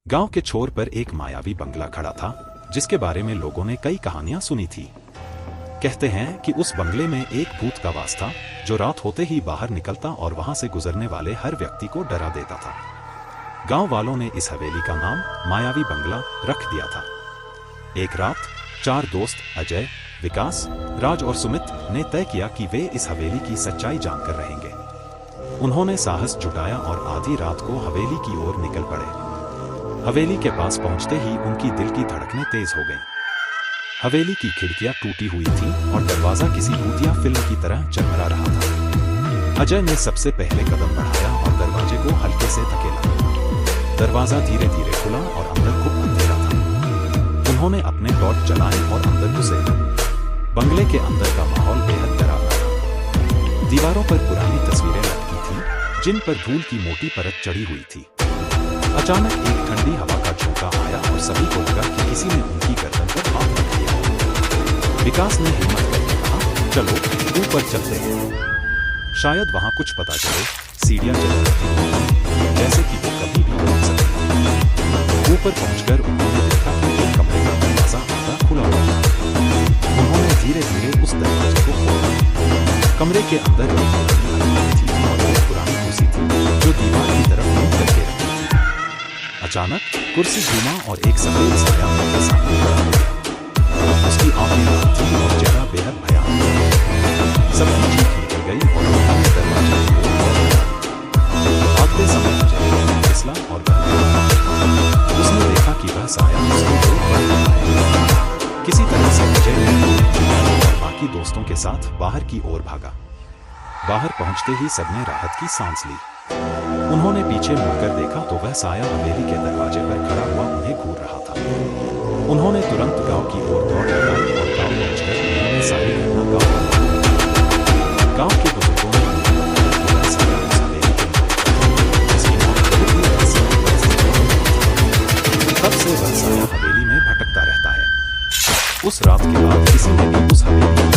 गांव के छोर पर एक मायावी बंगला खड़ा था, जिसके बारे में लोगों ने कई कहानियां सुनी थी। कहते हैं कि उस बंगले में एक भूत का वास था, जो रात होते ही बाहर निकलता और वहां से गुजरने वाले हर व्यक्ति को डरा देता था। गांव वालों ने इस हवेली का नाम मायावी बंगला रख दिया था। एक रात 4 दोस्त अजय, विकास, राज और सुमित ने तय किया कि वे इस हवेली की सच्चाई जानकर रहेंगे। उन्होंने साहस जुटाया और आधी रात को हवेली की ओर निकल पड़े। हवेली के पास पहुंचते ही उनकी दिल की धड़कनें तेज हो गईं। हवेली की खिड़कियां टूटी हुई थीं और दरवाजा किसी भूतिया फिल्म की तरह चरमरा रहा था। अजय ने सबसे पहले कदम बढ़ाया और दरवाजे को हल्के से धकेला। दरवाजा धीरे धीरे खुला और अंदर खूब अंधेरा था। उन्होंने अपने टॉर्च जलाए और अंदर घुसे। बंगले के अंदर का माहौल बेहद डरावना था। दीवारों पर पुरानी तस्वीरें लटकी थीं, जिन पर धूल की मोटी परत चढ़ी हुई थी। अचानक एक ठंडी हवा का झोंका आया और सभी को लगा कि किसी ने उनकी गर्दन पर हाथ रख दिया। विकास ने हिम्मत करके कहा, चलो ऊपर चलते हैं, शायद वहां कुछ पता चले। सीढ़ियां चल रही थीं, जैसे कि वो कभी भी पहुंच सकती। ऊपर पहुंचकर उन्होंने देखा कि एक कमरे का दरवाजा आधा खुला हुआ था। उन्होंने धीरे धीरे उस दरवाजे को खोला। कमरे के अंदर एक अलमारी थी और एक पुरानी कुर्सी थी, जो दीवार की तरफ मुड़ करके रखी थी। अचानक कुर्सी घूमा और एक सफेद साया उनके सामने खड़ा हो गया। उसकी आंखें लाल थीं और चेहरा बेहद भयानक था। सबकी चीख निकल गई और उन्होंने दरवाजे की ओर दौड़ लिया। भागते समय अजय फिसला और उसने देखा कि वह साया उसकी ओर बढ़ रहा है। किसी तरह से अजय ने और बाकी दोस्तों के साथ बाहर की ओर भागा। बाहर पहुंचते ही सबने राहत की सांस ली। उन्होंने पीछे मुड़कर देखा तो वह साया हवेली के दरवाजे पर खड़ा हुआ उन्हें घूर रहा था। उन्होंने तुरंत गांव की ओर दौड़ लगाई और गांव पहुंचकर उन्होंने सारी घटना गांव के बुजुर्गों ने वह साया उस हवेली के जिसकी मौत बहुत ही रहस्यमय परिस्थितियों में हुई थी। तब से वह साया हवेली में भटकता रहता है। उस रात के बाद किसी ने भी उस हवेली